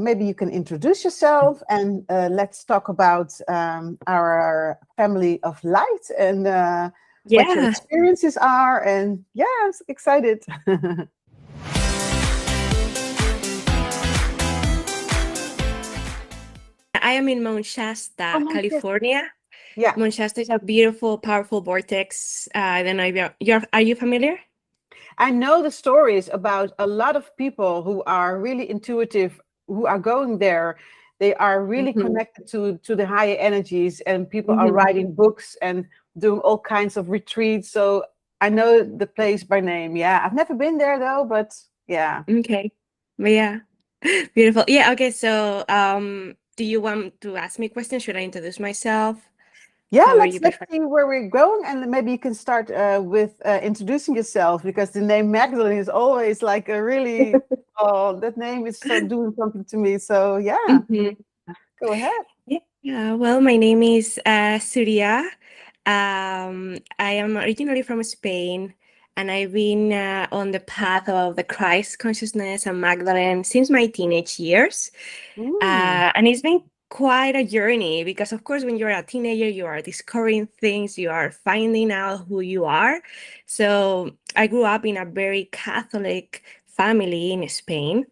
maybe you can introduce yourself and let's talk about our family of light and what your experiences are. And yeah, I'm so excited. I am in Mount Shasta, California. Yeah, Mount Shasta is a beautiful, powerful vortex. I don't know if are you familiar? I know the stories about a lot of people who are really intuitive, who are going there. They are really connected to the higher energies, and people are writing books and doing all kinds of retreats. So I know the place by name. Yeah, I've never been there though, but yeah. Okay. But yeah, beautiful. Yeah, okay. So do you want to ask me questions? Should I introduce myself? Yeah, However let's you prefer. see where we're going, and maybe you can start with introducing yourself, because the name Magdalene is always like a really that name is so doing something to me. So yeah, go ahead. Yeah, well, my name is Soorya. I am originally from Spain, and I've been on the path of the Christ consciousness and Magdalene since my teenage years. And it's been quite a journey because, of course, when you're a teenager, you are discovering things, you are finding out who you are. So I grew up in a very Catholic family in Spain.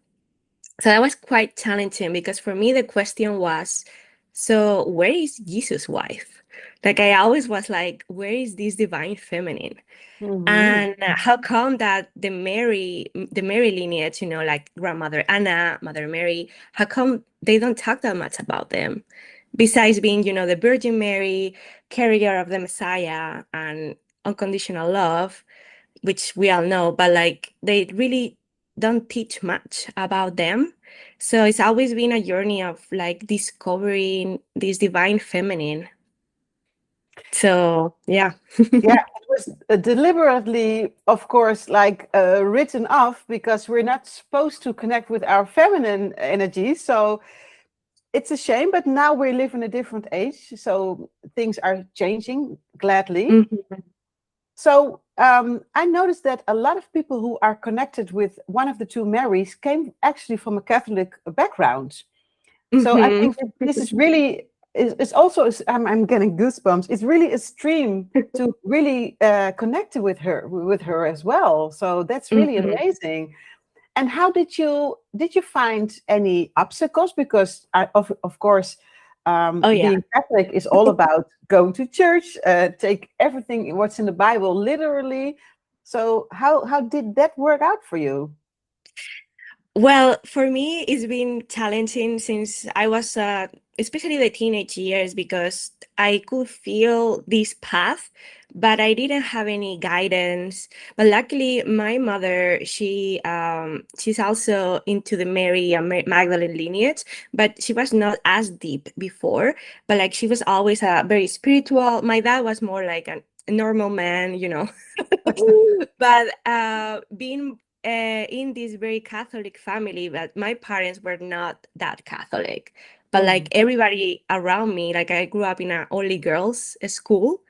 So that was quite challenging because for me, the question was, so where is Jesus' wife? Like I always was like, where is this divine feminine? And how come that the Mary lineage, like grandmother Anna, Mother Mary, how come they don't talk that much about them? Besides being, the Virgin Mary, carrier of the Messiah and unconditional love, which we all know, but like they really don't teach much about them. So it's always been a journey of like discovering this divine feminine. So yeah. Yeah, it was deliberately, of course, like written off, because we're not supposed to connect with our feminine energy. So it's a shame, but now we live in a different age, so things are changing gladly. So I noticed that a lot of people who are connected with one of the two Marys came actually from a Catholic background. So I think that this is really, it's also, I'm getting goosebumps. It's really a stream to really connect with her as well. So that's really amazing. And how did you find any obstacles? Because of course, being Catholic is all about going to church, take everything what's in the Bible literally. So how did that work out for you? Well, for me, it's been challenging since I was, especially the teenage years, because I could feel this path, but I didn't have any guidance. But luckily, my mother, she's also into the Mary and Magdalene lineage, but she was not as deep before. But like she was always very spiritual. My dad was more like a normal man, but being in this very Catholic family, but my parents were not that Catholic. But like everybody around me, like I grew up in an only girls school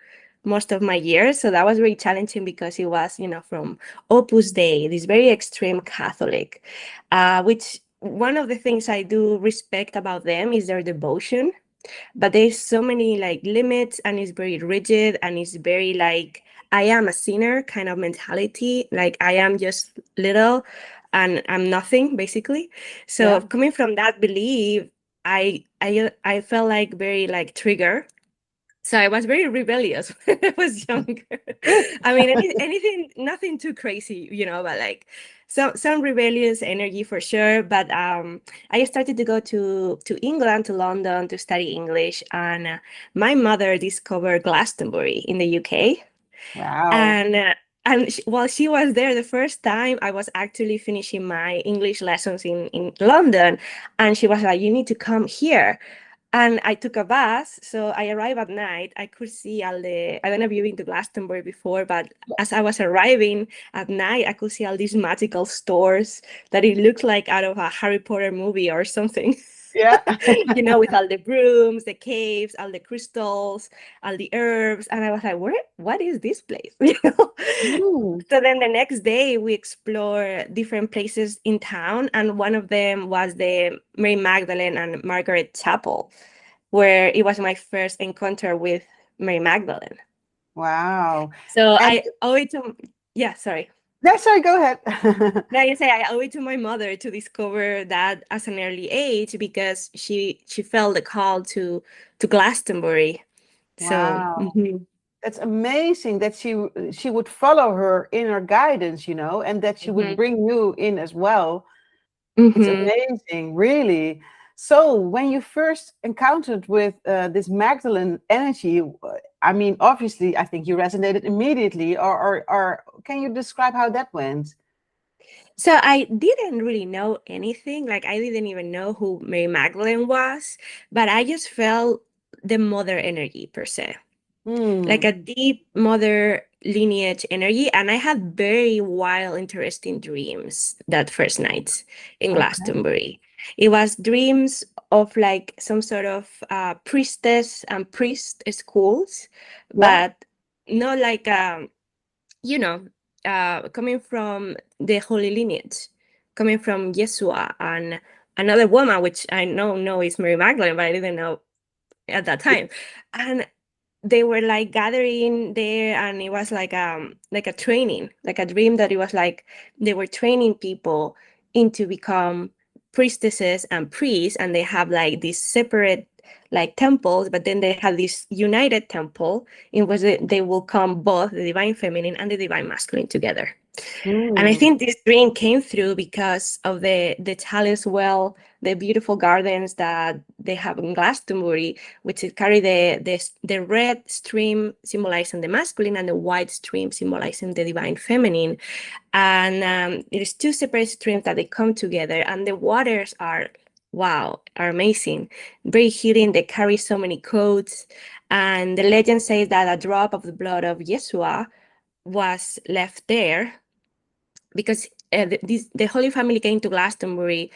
most of my years. So that was very challenging because it was, from Opus Dei, this very extreme Catholic, which one of the things I do respect about them is their devotion. But there's so many like limits, and it's very rigid, and it's very like I am a sinner kind of mentality. Like I am just little and I'm nothing basically. So coming from that belief, I felt like very like triggered. So I was very rebellious when I was younger. I mean, anything, nothing too crazy, but like some rebellious energy for sure. But I started to go to England, to London, to study English, and my mother discovered Glastonbury in the UK. Wow. And while she was there the first time, I was actually finishing my English lessons in London, and she was like, "You need to come here." And I took a bus, so I arrived at night. I could see all I don't know if you've been to Glastonbury before, but as I was arriving at night, I could see all these magical stores that it looked like out of a Harry Potter movie or something. Yeah. You know, with all the brooms, the caves, all the crystals, all the herbs. And I was like, what is this place? You know? Mm. So then the next day we explore different places in town. And one of them was the Mary Magdalene and Margaret Chapel, where it was my first encounter with Mary Magdalene. Wow. So And I owe it to, yeah, sorry. no, sorry, go ahead. Now you say I owe it to my mother to discover that as an early age because she felt the call to Glastonbury. So Wow. That's amazing that she would follow her inner guidance, you know, and that she would bring you in as well. It's amazing, really. So when you first encountered with this Magdalene energy, I mean, obviously, I think you resonated immediately. Or can you describe how that went? So I didn't really know anything. Like I didn't even know who Mary Magdalene was, but I just felt the mother energy per se. Like Hmm. a deep mother lineage energy. And I had very wild, interesting dreams that first night in Okay. Glastonbury. It was dreams of like some sort of priestess and priest schools, Yeah. but not like, you know, coming from the Holy Lineage, coming from Yeshua and another woman, which I know is Mary Magdalene, but I didn't know at that time. And they were like gathering there and it was like a training, like a dream that it was like they were training people into become priestesses and priests, and they have like these separate like temples, but then they have this united temple in which they will come both the divine feminine and the divine masculine together. And I Hmm. think this dream came through because of the Chalice well, the beautiful gardens that they have in Glastonbury, which carry the red stream symbolizing the masculine and the white stream symbolizing the divine feminine. And it is two separate streams that they come together, and the waters are wow, are amazing, very healing. They carry so many codes, and the legend says that a drop of the blood of Yeshua was left there because the Holy Family came to Glastonbury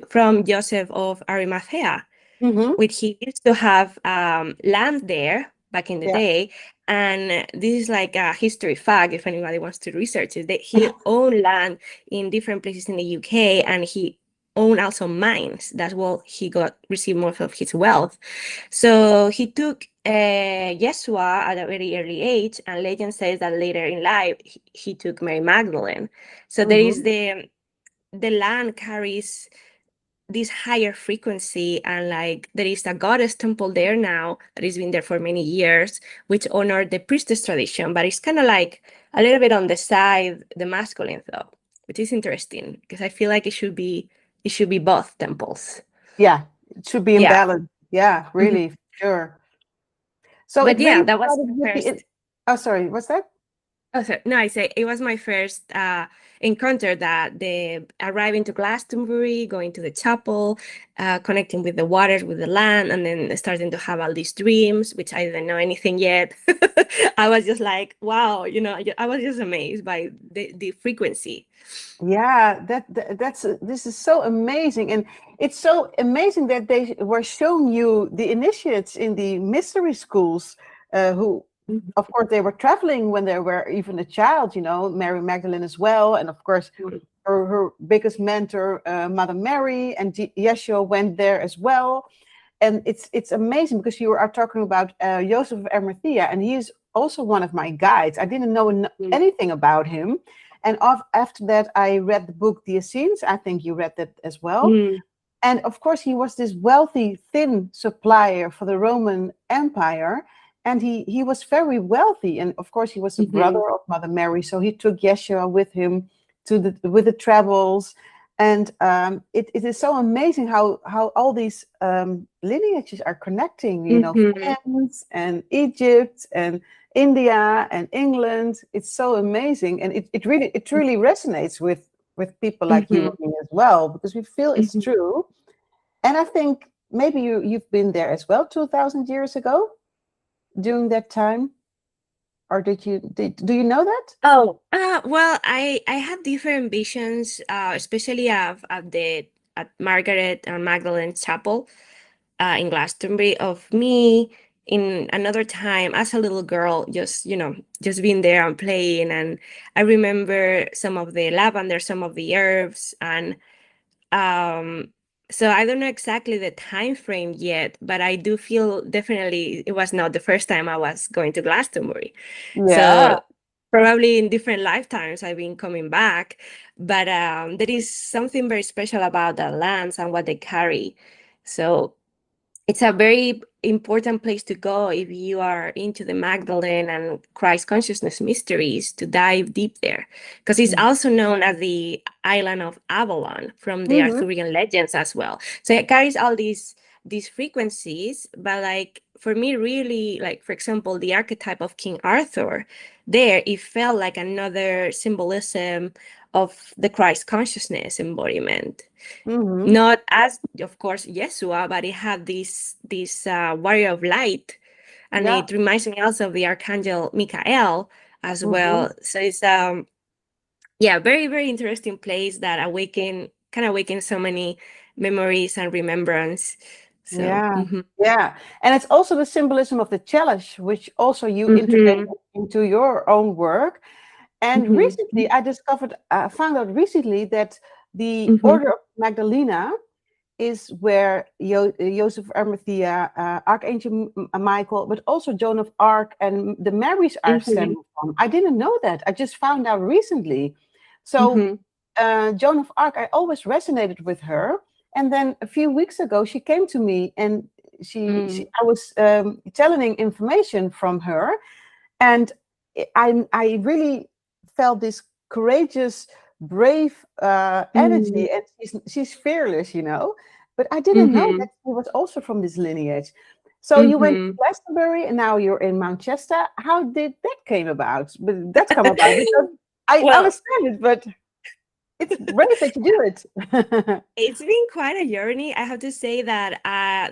from Joseph of Arimathea, Mm-hmm. which he used to have land there back in the Yeah. day. And this is like a history fact, if anybody wants to research it, that he owned land in different places in the UK, and he owned also mines. That's what he received most of his wealth. So he took Yeshua at a very early age, and legend says that later in life he took Mary Magdalene. So there is Mm-hmm. the land carries this higher frequency, and like there is a goddess temple there now that has been there for many years, which honor the priestess tradition, but it's kind of like a little bit on the side the masculine though, which is interesting because I feel like it should be both temples. Yeah. It should be in Yeah. balance. Yeah, Mhm. really, sure. So But it yeah, really that was started the with first. oh, sorry, what's that? Oh, sorry. No, I say it was my first encounter that the arriving to Glastonbury, going to the chapel, connecting with the waters, with the land, and then starting to have all these dreams, which I didn't know anything yet. I was just like, wow, I was just amazed by the frequency. Yeah, that's this is so amazing, and it's so amazing that they were showing you the initiates in the mystery schools, who, Mhm. of course, they were traveling when they were even a child. You know, Mary Magdalene as well, and of course, her biggest mentor, Mother Mary, and Yeshua went there as well. And it's amazing because you are talking about Joseph of Arimathea, and he is also one of my guides. I didn't know anything about him, and after that, I read the book The Essenes. I think you read that as well. Mm. And of course, he was this wealthy, thin supplier for the Roman Empire, and he was very wealthy. And of course, he was the Mhm. brother of Mother Mary, so he took Yeshua with him to the travels. And it is so amazing how all these lineages are connecting. You know, Mhm. France and Egypt and India and England. It's so amazing, and it truly resonates with people like you Mhm. and me as well, because we feel it's Mhm. true. And I think maybe you've been there as well 2000 years ago during that time, or do you know that? Oh, well, I had different visions, especially of at Margaret and Magdalene Chapel in Glastonbury, of me in another time as a little girl, just just being there and playing. And I remember some of the lavender, some of the herbs, and so I don't know exactly the time frame yet, but I do feel definitely it was not the first time I was going to Glastonbury. Yeah. So probably in different lifetimes I've been coming back, but there is something very special about the lands and what they carry. So it's a very important place to go if you are into the Magdalene and Christ consciousness mysteries, to dive deep there, because it's also known as the island of Avalon from the Mm-hmm. Arthurian legends as well. So it carries all these frequencies, but like for me, really, like for example, the archetype of King Arthur, there it felt like another symbolism of the Christ consciousness embodiment. Mm-hmm. Not as, of course, Yeshua, but it had this warrior of light, and Yeah. it reminds me also of the archangel Michael as Mm-hmm. well. So it's yeah, very very interesting place that kind of awaken so many memories and remembrance. So Yeah. Yeah. And it's also the symbolism of the chalice, which also you integrate mhm, into your own work. And mhm, recently, I found out recently that the mhm, Order of Magdalena is where Joseph of Arimathea, Archangel Michael, but also Joan of Arc and the Marys are mhm, stemming from. I didn't know that. I just found out recently. So mhm, Joan of Arc, I always resonated with her. And then a few weeks ago, she came to me and I was channeling information from her, and I really felt this courageous, brave energy, mhm, and she's fearless, But I didn't know mhm, that she was also from this lineage. So you went to mhm. Glastonbury, and now you're in Mount Shasta. How did that came about? But that's come about because I Well, understand it, but it's brave that you do it. it's been quite a journey. I have to say that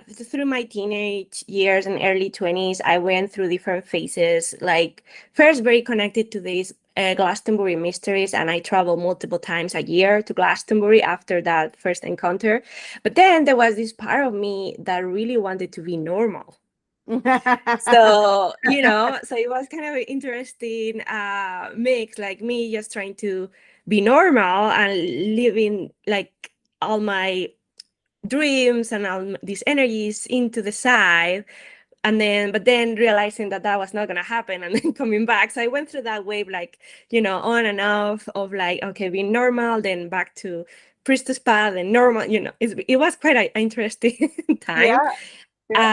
through my teenage years and early 20s, I went through different phases. Like, first, very connected to these Glastonbury mysteries, and I traveled multiple times a year to Glastonbury after that first encounter. But then there was this part of me that really wanted to be normal. So, so it was kind of an interesting mix, like me just trying to be normal and living like all my dreams and all these energies into the side. And then, but then realizing that that was not going to happen and then coming back. So I went through that wave, like, on and off of like, okay, being normal, then back to priestess path and normal, it was quite an interesting time. Yeah, yeah.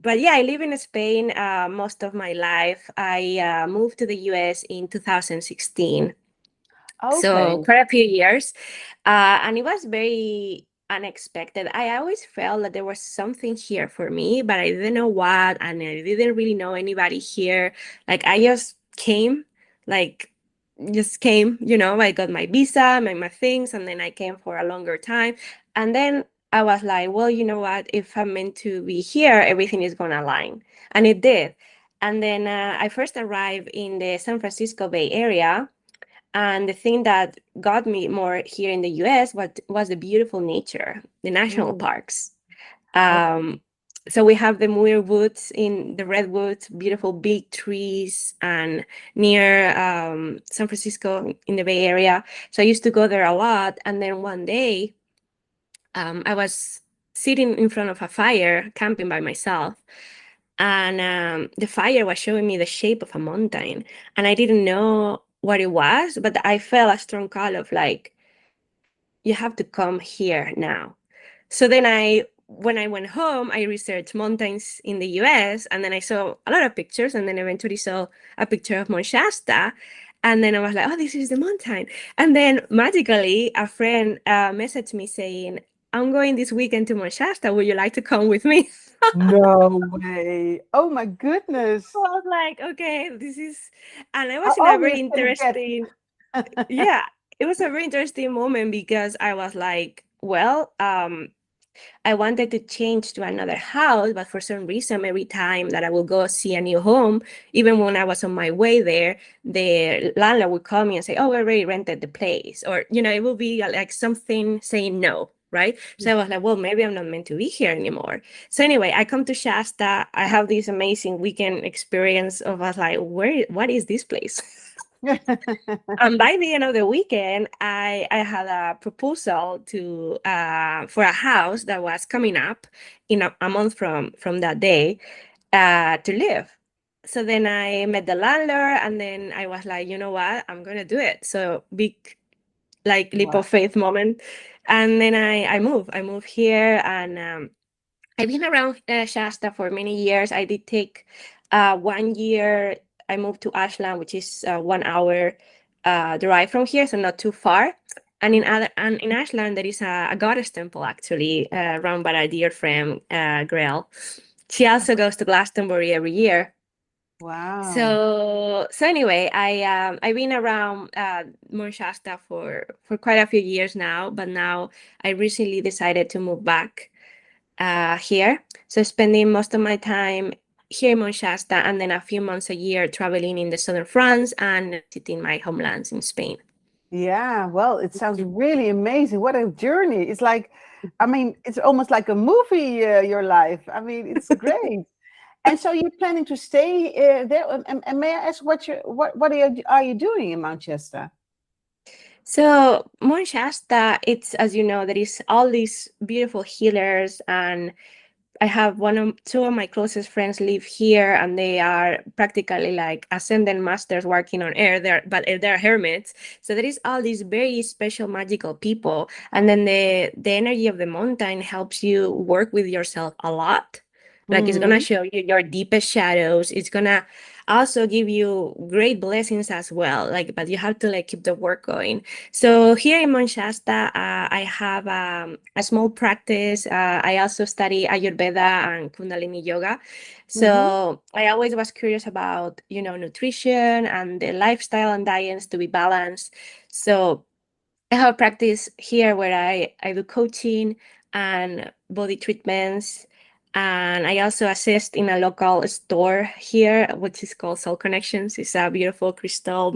But yeah, I live in Spain most of my life. I moved to the US in 2016, so Okay. quite a few years. And it was very unexpected. I always felt that there was something here for me, but I didn't know what, and I didn't really know anybody here. Like I just came, like just came, I got my visa, my things, and then I came for a longer time. And then I was like, well, you know what? If I'm meant to be here, everything is gonna align. And it did. And then I first arrived in the San Francisco Bay Area. And the thing that got me more here in the US was the beautiful nature, the national Mm, parks. okay. Um, so we have the Muir Woods in the Redwoods, beautiful big trees, and near San Francisco in the Bay Area. So I used to go there a lot. And then one day, I was sitting in front of a fire, camping by myself, and the fire was showing me the shape of a mountain, and I didn't know what it was, but I felt a strong call of like, you have to come here now. So then when I went home, I researched mountains in the US, and then I saw a lot of pictures, and then eventually saw a picture of Mount Shasta. And then I was like, oh, this is the mountain. And then magically, a friend messaged me saying, I'm going this weekend to Mount Shasta. Would you like to come with me? No way. Oh my I goodness. was like, okay, and I How was in a very obvious can it get? interesting, yeah, it was a very interesting moment because I was like, well, I wanted to change to another house, but for some reason, every time that I will go see a new home, even when I was on my way there, the landlord would call me and say, oh, we already rented the place. Or, it will be like something saying no, right? So I was like, well, maybe I'm not meant to be here anymore. So anyway, I come to Shasta. I have this amazing weekend experience of us like, what is this place? And by the end of the weekend, I had a proposal to for a house that was coming up in a month from that day to live. So then I met the landlord, and then I was like, you know what, I'm gonna do it. So big like leap Wow. of faith moment, and then I moved here, and I've been around Shasta for many years. I did take 1 year. I moved to Ashland, which is 1 hour drive from here, so not too far. And in Ashland, there is a goddess temple actually run by a dear friend, Grail. She also goes to Glastonbury every year. Wow. So anyway, I've been around Mount Shasta for quite a few years now, but now I recently decided to move back here. So spending most of my time here in Mount Shasta, and then a few months a year traveling in the southern France and visiting my homelands in Spain. Yeah, well, it sounds really amazing. What a journey. It's like, I mean, it's almost like a movie, your life. I mean, it's great. And so you're planning to stay there? And may I ask what are you doing in Manchester? So Mount Shasta, it's, as you know, there is all these beautiful healers, and I have two of my closest friends live here, and they are practically like ascendant masters working on air there, but they're hermits. So there is all these very special magical people, and then the energy of the mountain helps you work with yourself a lot. Like it's gonna Mm-hmm. show you your deepest shadows. It's gonna also give you great blessings as well. Like, but you have to like keep the work going. So here in Mount Shasta, I have a small practice. I also study Ayurveda and Kundalini yoga. Mm-hmm. So I always was curious about, nutrition and the lifestyle and diets to be balanced. So I have a practice here where I do coaching and body treatments. And I also assist in a local store here, which is called Soul Connections. It's a beautiful crystal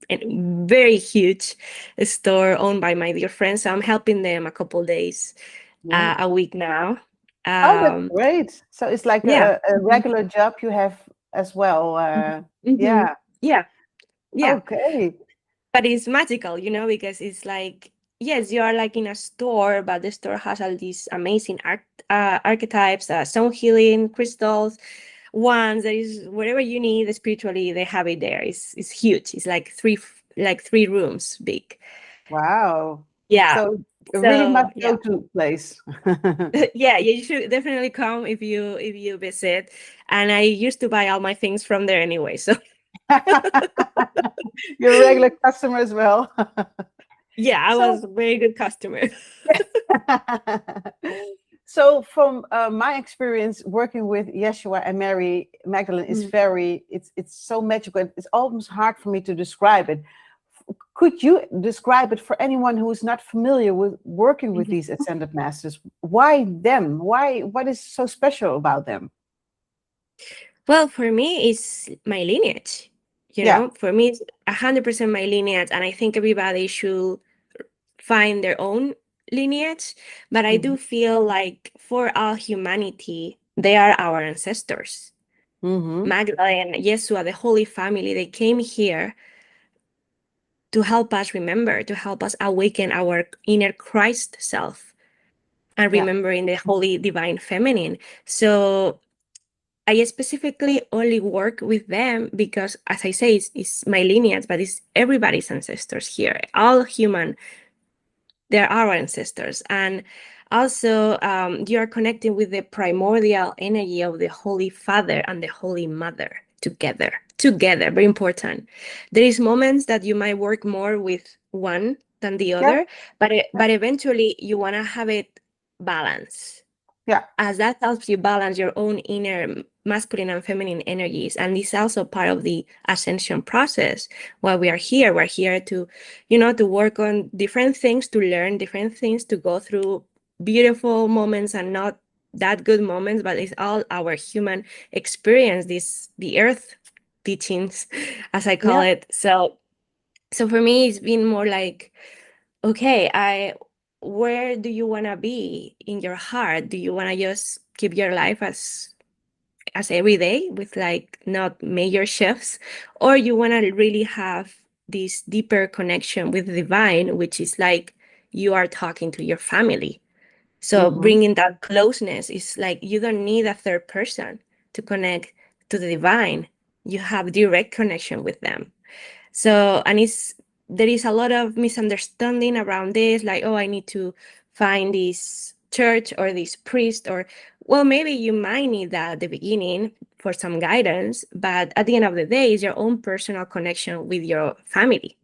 and very huge store owned by my dear friends. So I'm helping them a couple days Yeah. a week now. Oh, that's Um, great. So it's like yeah. a regular job you have as well. Hmm. Yeah. Yeah. Yeah. Okay. But it's magical, because it's like, yes, you are like in a store, but the store has all these amazing archetypes, sound healing crystals, wands. There is whatever you need spiritually, they have it there. It's huge. It's like three rooms big. Wow. Yeah. So a really So must yeah. go to place. Yeah, you should definitely come if you visit. And I used to buy all my things from there anyway. So You're a regular customer as well. yeah, I So was a very good customer. so from my experience working with Yeshua and Mary Magdalene is Mm. very it's so magical. It's almost hard for me to describe it. Could you describe it for anyone who is not familiar with working with these ascended masters? Why them? Why what is so special about them? Well, for me, it's my lineage. Yeah. For me, it's 100% my lineage, and I think everybody should find their own lineage. But I Mm-hmm. do feel like for all humanity, they are our ancestors. Mm-hmm. Magdalene, Yeshua, the Holy Family, they came here to help us remember, to help us awaken our inner Christ self and Yeah. remembering the Holy Divine Feminine. So I specifically only work with them because, as I say, it's my lineage, but it's everybody's ancestors here. All human, they're our ancestors. And also, you are connecting with the primordial energy of the Holy Father and the Holy Mother together. Together, very important. There is moments that you might work more with one than the Yeah. other, but eventually you want to have it balanced, Yeah. as that helps you balance your own inner masculine and feminine energies. And it's also part of the ascension process. While we are here, we're here to, to work on different things, to learn different things, to go through beautiful moments and not that good moments, but it's all our human experience, the earth teachings, as I call Yeah. it. So for me, it's been more like, okay, where do you want to be in your heart? Do you want to just keep your life as every day with like not major shifts, or you want to really have this deeper connection with the divine, which is like you are talking to your family? So Mm-hmm. bringing that closeness is like you don't need a third person to connect to the divine. You have direct connection with them. So, and there is a lot of misunderstanding around this, like, oh, I need to find this church or this priest, or, well, maybe you might need that at the beginning for some guidance, but at the end of the day, it's your own personal connection with your family,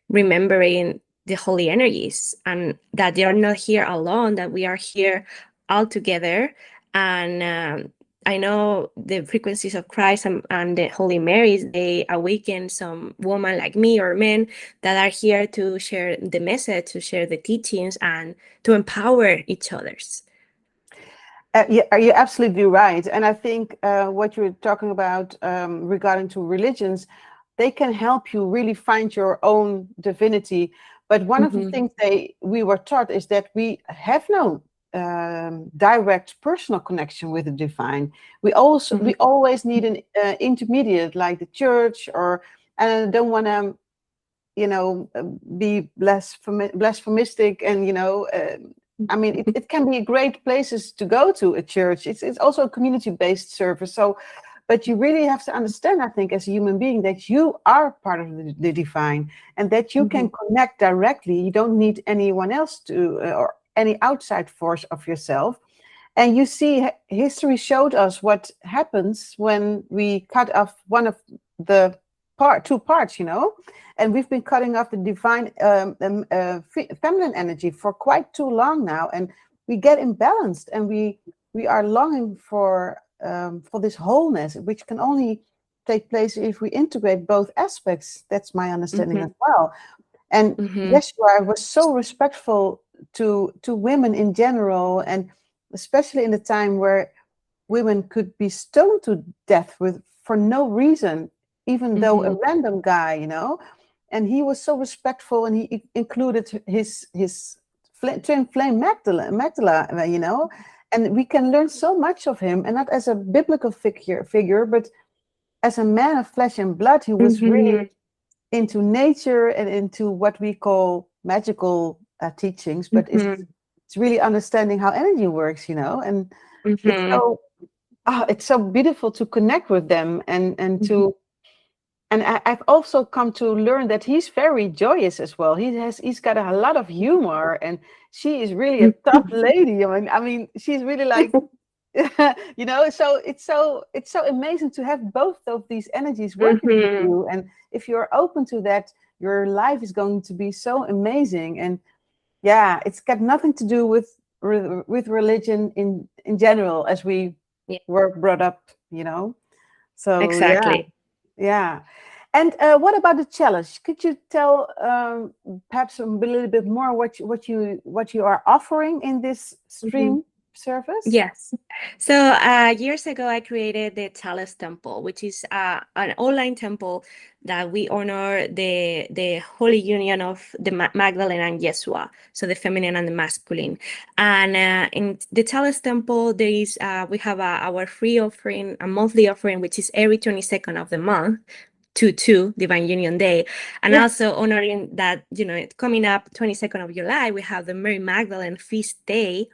remembering the holy energies and that they are not here alone, that we are here all together. And I know the frequencies of Christ and the Holy Marys, they awaken some woman like me or men that are here to share the message, to share the teachings, and to empower each others. Yeah, you're absolutely right. And I think what you're talking about regarding to religions, they can help you really find your own divinity. But one of the things we were taught is that we have no direct personal connection with the divine. We always need an intermediate, like the church, or, and I don't want to, be blasphemistic, and I mean, it can be great places to go to, a church. It's also a community-based service. So, but you really have to understand, I think, as a human being, that you are part of the divine, and that you can connect directly. You don't need anyone else to, or any outside force of yourself. And you see, history showed us what happens when we cut off one of the two parts, and we've been cutting off the divine feminine energy for quite too long now, and we get imbalanced, and we are longing for this wholeness, which can only take place if we integrate both aspects. That's my understanding as well. And Yeshua was so respectful to women in general, and especially in the time where women could be stoned to death for no reason, even though a random guy, and he was so respectful, and he included his twin flame Magdala, and we can learn so much of him, and not as a biblical figure, but as a man of flesh and blood. He was really into nature and into what we call magical teachings, but it's really understanding how energy works, and it's so beautiful to connect with them, and to. And I've also come to learn that he's very joyous as well. He's got a lot of humor, and she is really a tough lady. I mean, she's really like, So it's so amazing to have both of these energies working for you. And if you're open to that, your life is going to be so amazing. And yeah, it's got nothing to do with religion in general, as we were brought up. So Exactly. Yeah. And what about the challenge? Could you tell perhaps a little bit more what you are offering in this stream service? Yes. So years ago, I created the Chalice Temple, which is an online temple that we honor the holy union of the Magdalene and Yeshua, so the feminine and the masculine. And in the Chalice Temple, there is we have our free offering, a monthly offering, which is every 22nd of the month, 2/2 Divine Union Day, and also honoring that, coming up 22nd of July, we have the Mary Magdalene Feast Day,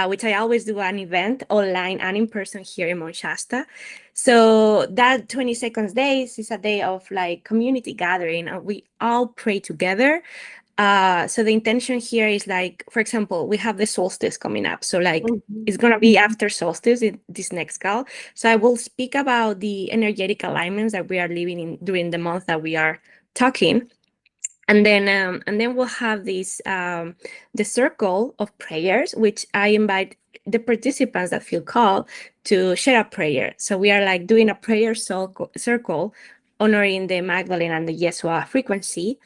which I always do an event online and in person here in Mount Shasta. So that 22nd days is a day of like community gathering, and we all pray together. So the intention here is like, for example, we have the solstice coming up. So like it's going to be after solstice in this next call. So I will speak about the energetic alignments that we are living in during the month that we are talking. And then we'll have this the circle of prayers, which I invite the participants that feel called to share a prayer. So we are like doing a prayer circle honoring the Magdalene and the Yeshua frequency.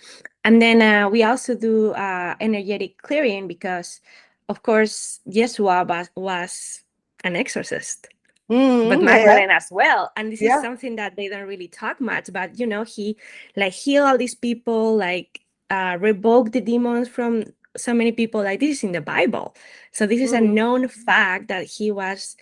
And then we also do energetic clearing because, of course, Yeshua was an exorcist. But Magdalene as well. And this is something that they don't really talk much about. He like heal all these people, like revoke the demons from so many people like this is in the Bible. So this is a known fact that he was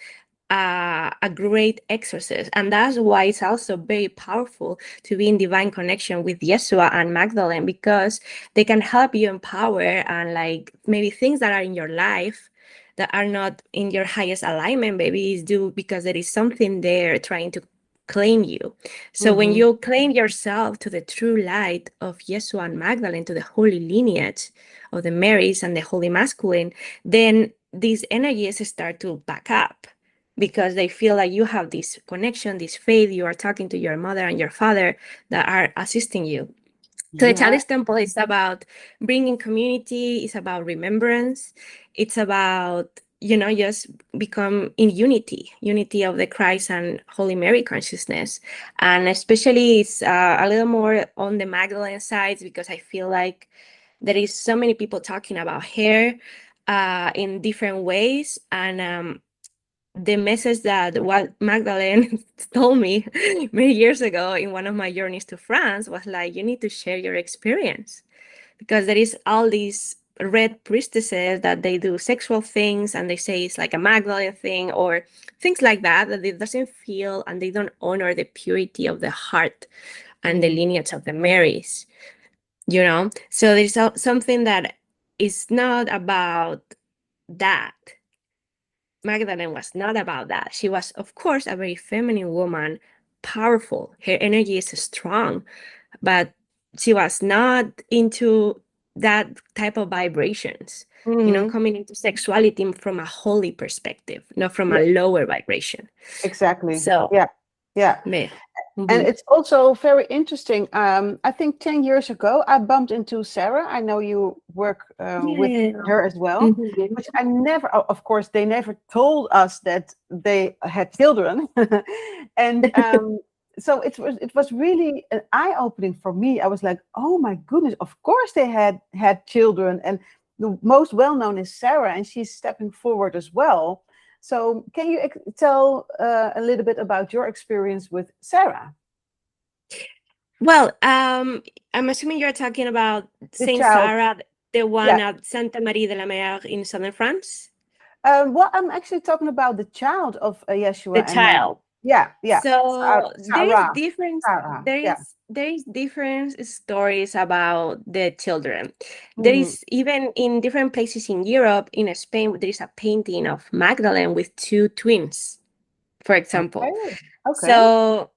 a great exorcist, and that's why it's also very powerful to be in divine connection with Yeshua and Magdalene, because they can help you empower and like maybe things that are in your life that are not in your highest alignment, maybe is due because there is something there trying to claim you. So when you claim yourself to the true light of Yeshua and Magdalene, to the holy lineage of the Marys and the holy masculine, then these energies start to back up, because they feel like you have this connection, this faith, you are talking to your mother and your father that are assisting you. So the Chalice Temple is about bringing community, it's about remembrance, it's about, just become in unity of the Christ and Holy Mary consciousness. And especially it's a little more on the Magdalene side, because I feel like there is so many people talking about hair in different ways. And the message that what Magdalene told me many years ago in one of my journeys to France was like, you need to share your experience, because there is all these red priestesses that they do sexual things and they say it's like a Magdalene thing or things like that, that it doesn't feel, and they don't honor the purity of the heart and the lineage of the Marys, So there's something that is not about that. Magdalene was not about that. She was, of course, a very feminine woman, powerful. Her energy is strong, but she was not into that type of vibrations, coming into sexuality from a holy perspective, not from a lower vibration. Exactly. So, yeah. And it's also very interesting. I think 10 years ago, I bumped into Sarah. I know you work with her as well, which I never, of course, they never told us that they had children. And so it was really an eye-opening for me. I was like, oh my goodness, of course they had children. And the most well-known is Sarah, and she's stepping forward as well. So can you tell a little bit about your experience with Sarah? Well, I'm assuming you're talking about Saint Sarah, the one at Santa Marie de la Mer in southern France? Well, I'm actually talking about the child of Yeshua. The child. Yeah. So Sarah. there is different stories about the children. There is, even in different places in Europe, in Spain, there is a painting of Magdalene with two twins, for example. Okay. So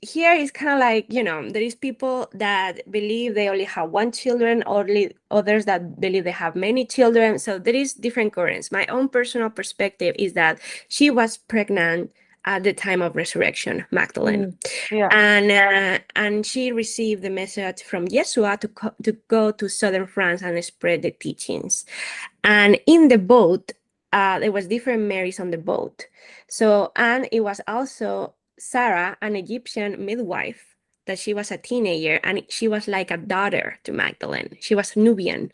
here is kind of like, there is people that believe they only have one children, or others that believe they have many children. So there is different currents. My own personal perspective is that she was pregnant at the time of resurrection, Magdalene. And she received the message from Yeshua to go to southern France and spread the teachings. And in the boat, there was different Marys on the boat. So, and it was also Sarah, an Egyptian midwife, that she was a teenager, and she was like a daughter to Magdalene. She was Nubian,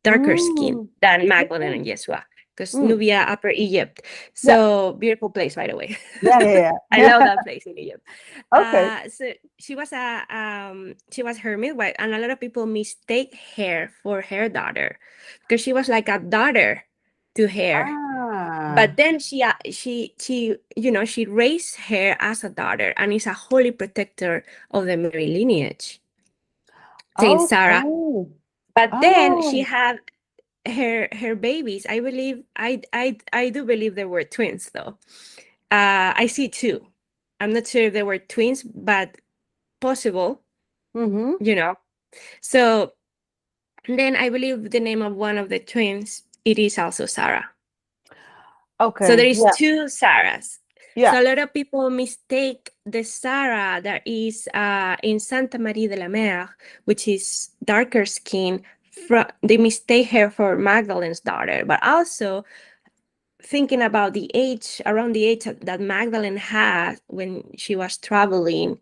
darker skin than Magdalene and Yeshua, because Nubia, Upper Egypt. So beautiful place, by the way. I love that place in Egypt. So she was her midwife, and a lot of people mistake her for her daughter, because she was like a daughter to her. But then she raised her as a daughter, and is a holy protector of the Mary lineage, Saint Sarah. But then she had her babies. I believe I do believe there were twins, though. I see two. I'm not sure if they were twins, but possible. So then I believe the name of one of the twins, it is also Sarah. Okay. So there is two Sarahs. So a lot of people mistake the Sarah that is in Santa Marie de la Mer, which is darker skin. They mistake her for Magdalene's daughter, but also thinking about around the age that Magdalene had when she was traveling,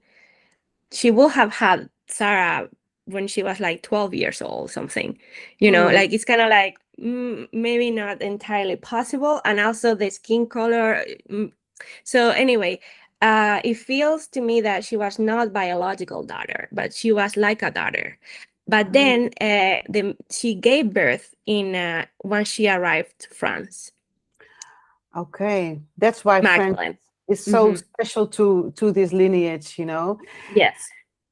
she will have had Sarah when she was like 12 years old, something, like it's kind of like maybe not entirely possible. And also the skin color. So anyway, it feels to me that she was not biological daughter, but she was like a daughter. But then she gave birth in when she arrived to France. Okay, that's why France Magdalene. is so special to this lineage, you know. Yes.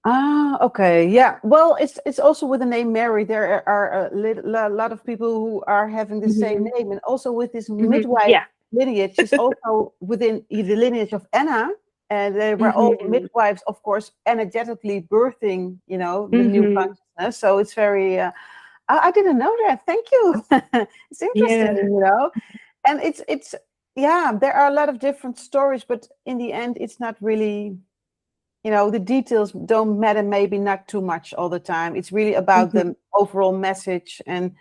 Ah, okay, yeah. Well, it's also with the name Mary. There are a lot of people who are having the same name, and also with this midwife Yeah. lineage is also within the lineage of Anna, and they were all midwives, of course, energetically birthing, you know, the new consciousness. So it's very. I didn't know that. Thank you. It's interesting, Yeah. you know, and it's yeah. There are a lot of different stories, but in the end, it's not really, you know, the details don't matter, maybe not too much all the time. It's really about the overall message, and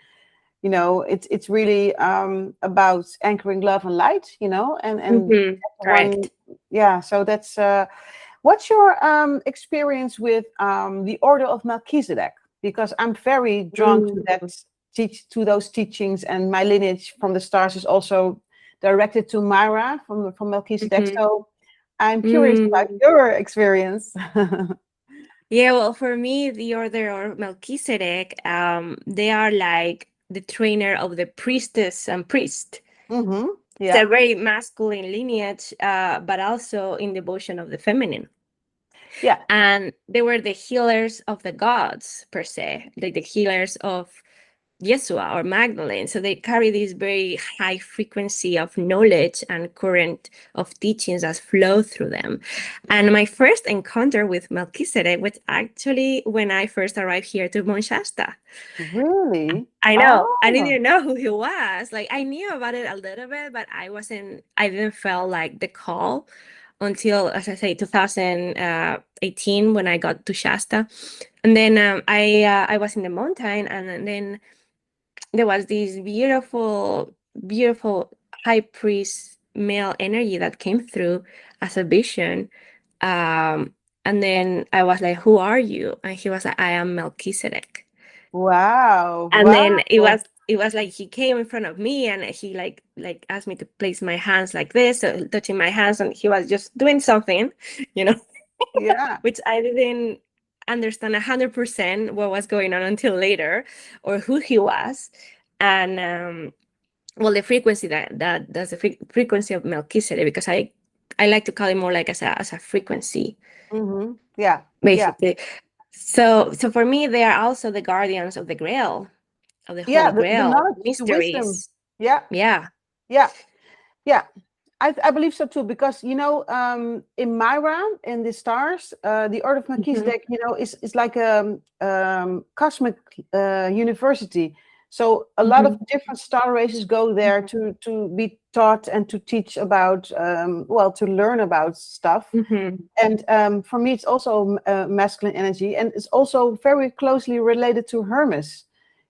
you know, it's really about anchoring love and light, you know, and Correct. yeah. So that's what's your experience with the order of Melchizedek? Because I'm very drawn to that to those teachings, and my lineage from the stars is also directed to Myra from Melchizedek. So I'm curious about your experience. Yeah, well, for me, the order of Melchizedek, they are like the trainer of the priestess and priest. Yeah. It's a very masculine lineage, but also in devotion of the feminine. Yeah. And they were the healers of the gods, per se, like the healers of Yeshua or Magdalene. So they carry this very high frequency of knowledge and current of teachings that flow through them. And my first encounter with Melchizedek was actually when I first arrived here to Mount Shasta. Really? I know. I didn't Oh. even know who he was. Like I knew about it a little bit, but I didn't feel like the call until, as I say, 2018 when I got to Shasta. And then I was in the mountain, and then there was this beautiful, beautiful high priest male energy that came through as a vision. And then I was like, "Who are you?" And he was like, "I am Melchizedek." Wow. And then it Wow. was like he came in front of me, and he like asked me to place my hands like this, so touching my hands, and he was just doing something, you know, Yeah. which I didn't understand 100% what was going on until later, or who he was. And well, the frequency that's the frequency of Melchizedek, because I like to call it more like as a frequency, Yeah. Yeah. basically. So for me, they are also the guardians of the Grail, of the Yeah. Holy The Grail, knowledge, the wisdom. mysteries. Yeah. Yeah. Yeah. Yeah. I believe so too, because you know, in Myra, in the stars, the Order of Melchizedek, you know, is like a cosmic university. So a lot of different star races go there to be taught and to teach about, well, to learn about stuff. And for me, it's also masculine energy, and it's also very closely related to Hermes.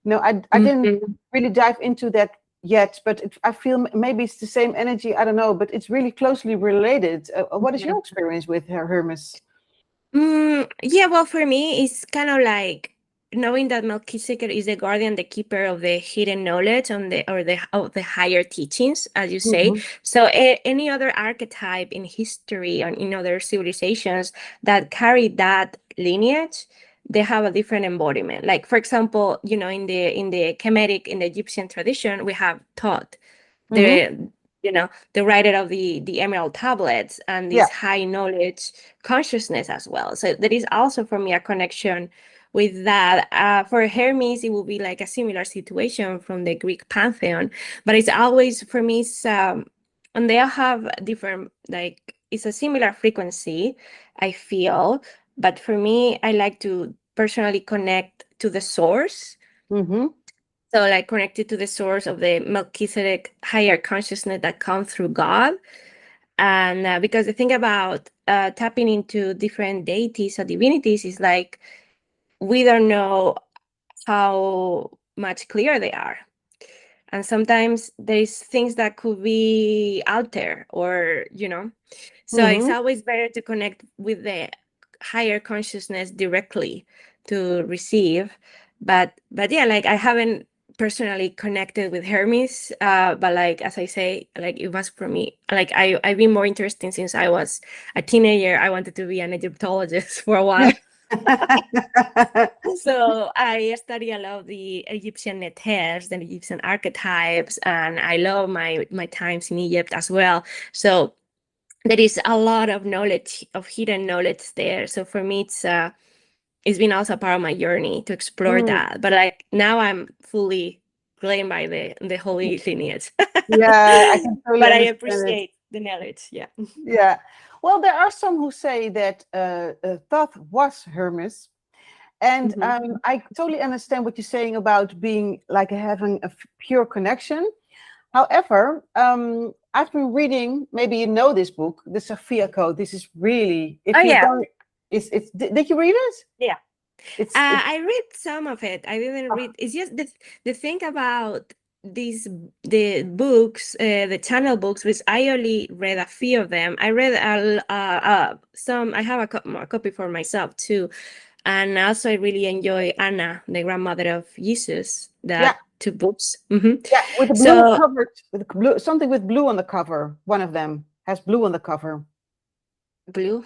You know, I didn't really dive into that yet, but I feel maybe it's the same energy. I don't know, but it's really closely related. What is your experience with Hermes? Yeah, well, for me, it's kind of like knowing that Melchizedek is the guardian, the keeper of the hidden knowledge on the or the of the higher teachings, as you say. So any other archetype in history or in other civilizations that carry that lineage, they have a different embodiment. Like, for example, you know, in the Kemetic, in the Egyptian tradition, we have Thoth, the the writer of the Emerald Tablets, and Yeah. this high knowledge consciousness as well. So there is also for me a connection with that. For Hermes, it will be like a similar situation from the Greek pantheon, but it's always for me. And they all have different, like, it's a similar frequency, I feel. But for me, I like to personally connect to the source. So, like, connected to the source of the Melchizedek higher consciousness that comes through God. And because the thing about tapping into different deities or divinities is like we don't know how much clearer they are. And sometimes there's things that could be out there, or, so it's always better to connect with the higher consciousness directly to receive. But yeah, like I haven't personally connected with Hermes, but like as I say, like it was for me, like I've been more interested since I was a teenager. I wanted to be an Egyptologist for a while. So I study a lot of the Egyptian neters, the Egyptian archetypes, and I love my times in Egypt as well. So there is a lot of knowledge, of hidden knowledge there. So for me, it's been also part of my journey to explore Mm, that. But like now I'm fully claimed by the holy lineage. yeah, I can totally But I understand it. appreciate the knowledge. Yeah. Yeah. Well, there are some who say that Thoth was Hermes. And Mhm. I totally understand what you're saying about being like having a pure connection. However, I've been reading, maybe you know this book, The Sophia Code. This is really, Oh if you're yeah, going, did you read it? yeah. It's I read some of it. I didn't oh, read. It's just the thing about the books, the channel books, which I only read a few of them. I read some. I have a copy for myself too, and also I really enjoy Anna, the grandmother of Jesus. yeah, That two books. Hmm. yeah, with the blue So covered, with the blue, something with blue on the cover. One of them has blue on the cover. blue.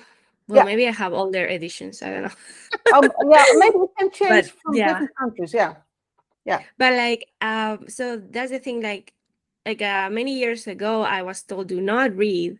Well, Yeah. maybe I have older editions. I don't know. Yeah, maybe it can change But from yeah. different countries. Yeah. Yeah. But like, so that's the thing. Many years ago, I was told do not read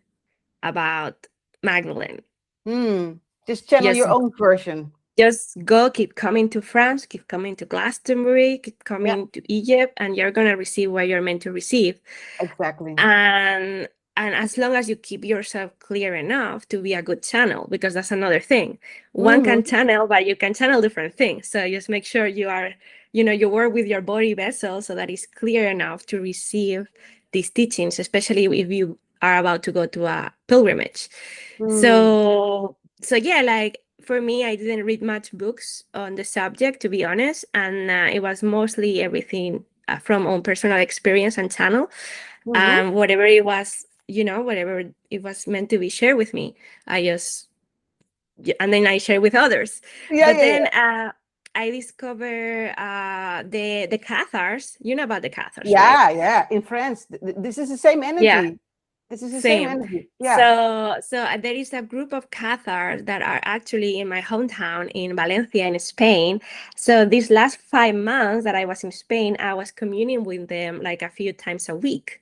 about Magdalene. Hmm. Just channel Just your own version. just go, keep coming to France, keep coming to Glastonbury, keep Yeah, coming to Egypt, and you're gonna receive what you're meant to receive. exactly. And as long as you keep yourself clear enough to be a good channel, because that's another thing. One can Hmm. channel, but you can channel different things. So just make sure you are, you work with your body vessel so that it's clear enough to receive these teachings, especially if you are about to go to a pilgrimage. Hmm. So yeah, like for me, I didn't read much books on the subject, to be honest, and it was mostly everything from own personal experience and channel, Hmm. and whatever it was, whatever it was meant to be shared with me, I just and then I share with others. Yeah, But yeah, then yeah. I discover the Cathars. You know about the Cathars, right? Yeah, yeah. In France, this is the same Yeah, energy. This is the same same. energy. Yeah. So there is a group of Cathars that are actually in my hometown in Valencia, in Spain. So these last 5 months that I was in Spain, I was communing with them like a few times a week.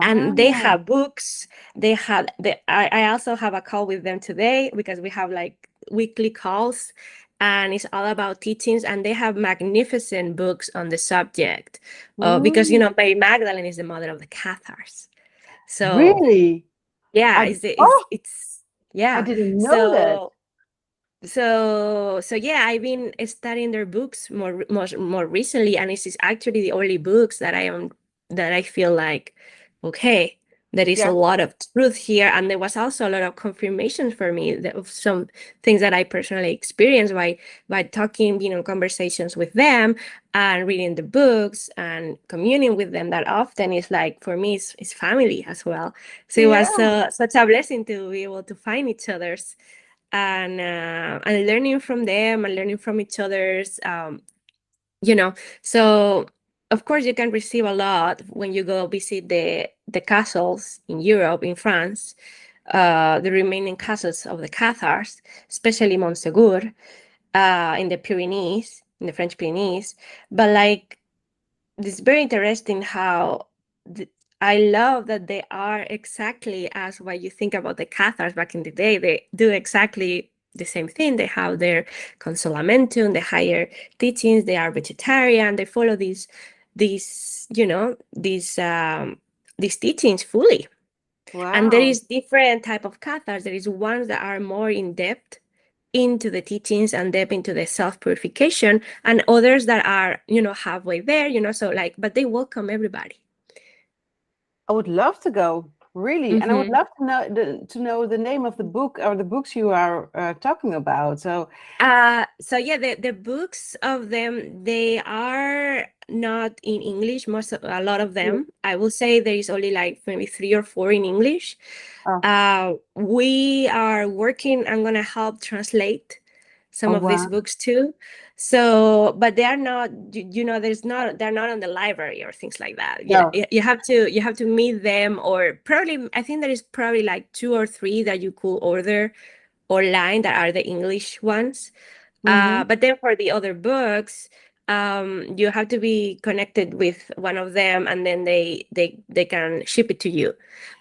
And they Wow. have books. I also have a call with them today because we have like weekly calls, and it's all about teachings, and they have magnificent books on the subject, because Mm. Mary Magdalene is the mother of the Cathars. So Really? yeah, I oh, it's I yeah. didn't know that. So yeah, I've been studying their books more recently, and it's actually the only books that I feel like, okay, there is a Yeah. lot of truth here, and there was also a lot of confirmation for me of some things that I personally experienced by talking, conversations with them and reading the books and communing with them that often. Is like for me, it's family as well. So it was Yeah. such a blessing to be able to find each other's and learning from them and learning from each other's so of course you can receive a lot when you go visit the castles in Europe, in France, the remaining castles of the Cathars, especially Montsegur, in the Pyrenees, in the French Pyrenees. But like, it's very interesting how I love that they are exactly as what you think about the Cathars back in the day. They do exactly the same thing. They have their consolamentum, the higher teachings. They are vegetarian. They follow these teachings fully. And there Wow. is different type of Cathars. There is ones that are more in depth into the teachings and depth into the self-purification, and others that are halfway there, so like, but they welcome everybody. I would love to go, really, and I would Mm-hmm. love to know the name of the book or the books you are talking about. So, So yeah, the books of them, they are not in English. A lot of yeah. them, I will say, there is only like maybe 3 or 4 in English. Oh, We are working. I'm gonna help translate some oh of these wow. books too. So, but they are not, they're not on the library or things like that. No. You have to meet them, or probably, I think there is probably like 2 or 3 that you could order online that are the English ones. Mm-hmm. But then for the other books, you have to be connected with one of them, and then they can ship it to you.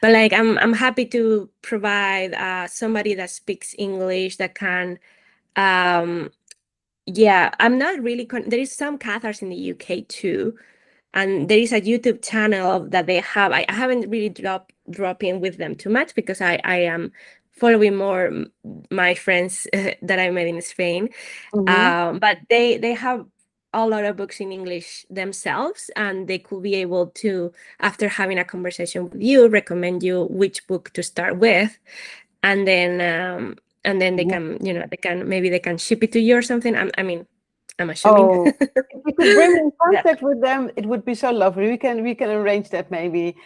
But like I'm happy to provide somebody that speaks English that can. Um, yeah, I'm not really. There is some Cathars in the UK too, and there is a YouTube channel that they have. I haven't really drop in with them too much because I am following more my friends that I met in Spain. Mm-hmm. But they have a lot of books in English themselves, and they could be able to, after having a conversation with you, recommend you which book to start with, and then they Yeah. can, maybe they can ship it to you or something. I mean, I'm assuming. Oh, if you could bring me in Yeah. contact with them, it would be so lovely. We can arrange that maybe.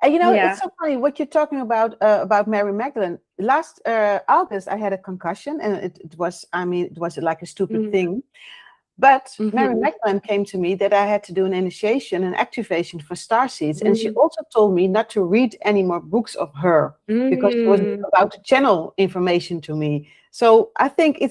And Yeah. it's so funny what you're talking about Mary Magdalene. Last August, I had a concussion, and it was like a stupid thing. But Mary Mm-hmm. Magdalene came to me that I had to do an initiation and activation for Starseeds, and she Mm-hmm. also told me not to read any more books of her because she was Mm-hmm. about to channel information to me. So I think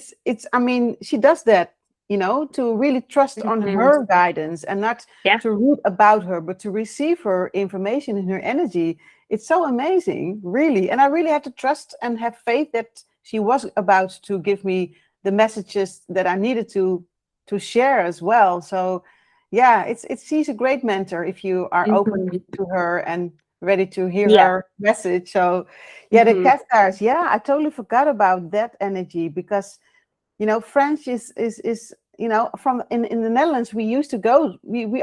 she does that, to really trust on Mm-hmm. her guidance and not Yeah. to read about her, but to receive her information and her energy. It's so amazing, really. And I really had to trust and have faith that she was about to give me the messages that I needed to share as well. So yeah, she's a great mentor if you are open Mm-hmm. to her and ready to hear Yeah. her message. So yeah, the Mm-hmm. Cathars, yeah, I totally forgot about that energy because French is from in the Netherlands. We used to go, we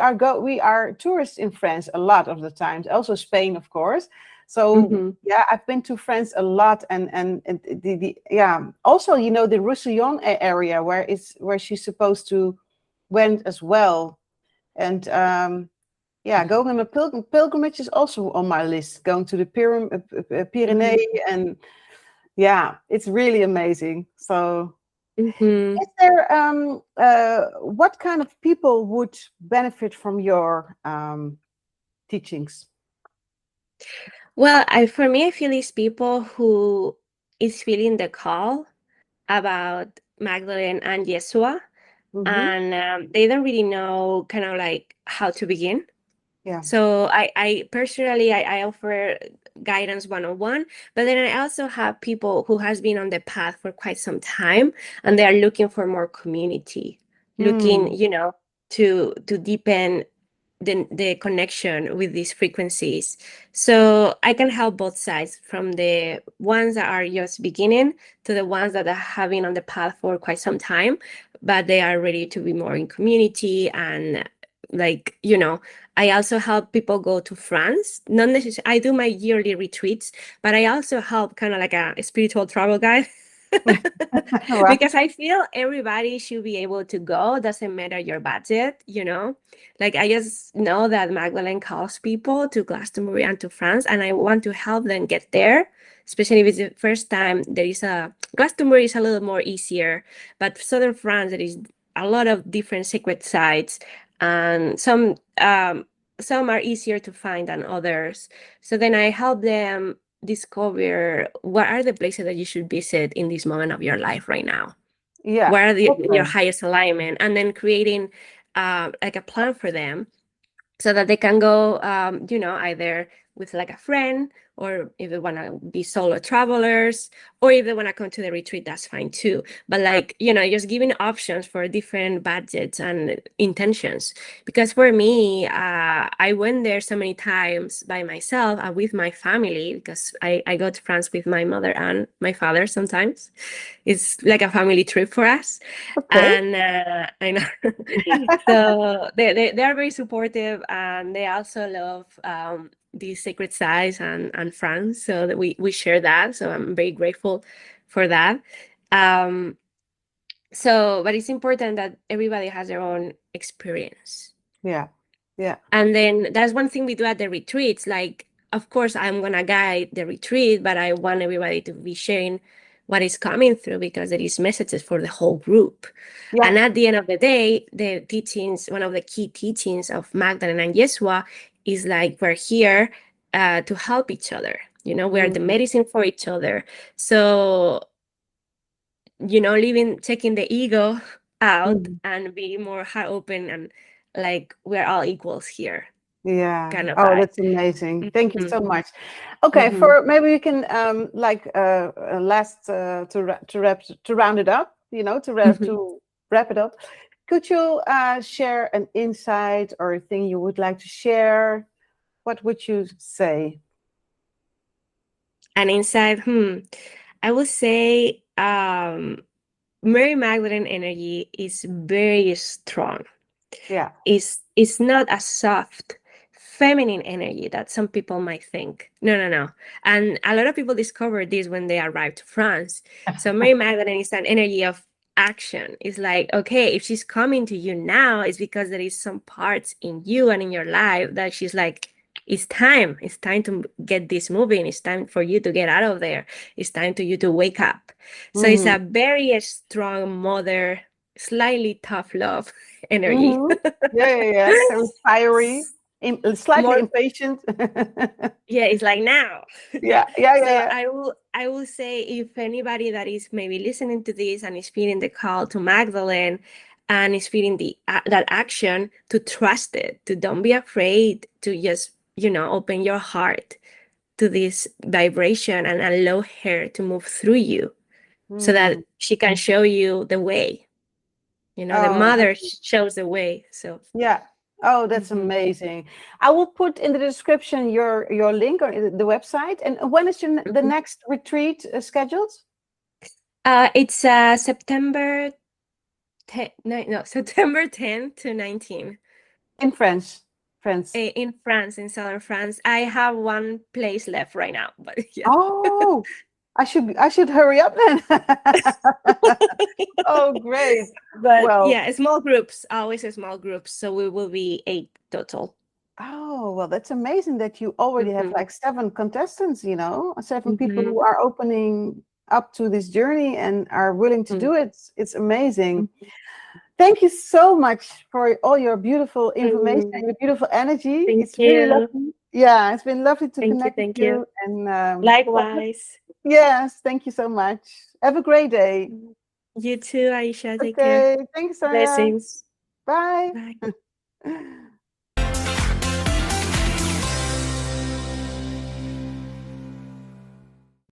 are tourists in France a lot of the times, also Spain, of course. So Mm-hmm. yeah, I've been to France a lot, and the yeah, also the Roussillon area where she's supposed to went as well. And yeah, going on a pilgrimage is also on my list, going to the Pyrenees. And yeah, it's really amazing. So Mm-hmm. is there what kind of people would benefit from your teachings? Well, for me, I feel these people who is feeling the call about Magdalene and Yeshua, Mm-hmm. and they don't really know kind of like how to begin. Yeah. So I personally, I offer guidance one-on-one, but then I also have people who has been on the path for quite some time, and they are looking for more community, looking, Mm. to deepen the connection with these frequencies. So I can help both sides, from the ones that are just beginning to the ones that have been on the path for quite some time, but they are ready to be more in community. And like, I also help people go to France. Not necessarily, I do my yearly retreats, but I also help kind of like a spiritual travel guide. Right. Because I feel everybody should be able to go. Doesn't matter your budget. Like, I just know that Magdalene calls people to Glastonbury and to France, and I want to help them get there. Especially if it's the first time. Glastonbury is a little more easier, but southern France, there is a lot of different sacred sites, and some are easier to find than others. So then I help them discover what are the places that you should visit in this moment of your life right now. Yeah. What are your Okay. highest alignment, and then creating like a plan for them, so that they can go, either with like a friend, or if they want to be solo travelers, or if they want to come to the retreat, that's fine too. But like, just giving options for different budgets and intentions. Because for me, I went there so many times by myself and with my family, because I go to France with my mother and my father sometimes. It's like a family trip for us. Okay. And I know. So they are very supportive, and they also love the sacred sites and France. So that we share that. So I'm very grateful for that. Um, but it's important that everybody has their own experience. Yeah. Yeah. And then that's one thing we do at the retreats. Like, of course, I'm gonna guide the retreat, but I want everybody to be sharing what is coming through, because there is messages for the whole group. Yeah. And at the end of the day, the teachings, one of the key teachings of Magdalene and Yeshua, is like, we're here to help each other. We are the Mm. medicine for each other. So taking the ego out Mhm. and be more heart open and like we're all equals here Yeah. kind of Oh, vibe. that's amazing. Thank you so Mhm. much. Okay, Mhm. for maybe we can last to round it up, Mhm. to wrap it up. Could you share an insight or a thing you would like to share? What would you say? And inside, I would say Mary Magdalene energy is very strong. Yeah. It's not a soft feminine energy that some people might think. No. And a lot of people discover this when they arrive to France. So Mary Magdalene is an energy of action. It's like, okay, if she's coming to you now, it's because there is some parts in you and in your life that she's like, it's time. It's time to get this moving. It's time for you to get out of there. It's time to you to wake up. So it's a very strong mother, slightly tough love energy. Mm-hmm. Yeah. Very fiery, slightly More, impatient. yeah, it's like now. Yeah. So Yeah. I will say if anybody that is maybe listening to this and is feeling the call to Magdalene and is feeling that action, to trust it, to don't be afraid, to just open your heart to this vibration and allow her to move through you so that Mm. she can show you the way. The Oh, mother shows the way. So yeah. Oh, that's mhm, amazing. I will put in the description your link or the website. And when is the mhm. next retreat scheduled? It's September 10, no, September 10 to 19 In France. France. in France, in southern France. I have one place left right now, but yeah. Oh, I should hurry up then. Oh, great. But Well, yeah, small groups, always small groups. So we will be 8 total. oh, that's amazing that you already have Mhm, like 7 contestants, 7 people mhm, who are opening up to this journey and are willing to mhm, do it. It's amazing. mhm. Thank you so much for all your beautiful information and Mm, your beautiful energy. Thank It's really you. lovely. Yeah, it's been lovely to Thank you. connect with Thank you. you. And Likewise. yes, thank you so much. Have a great day. You too, Aisha. Take care. Okay, thanks, Soorya. Blessings. Bye. Bye.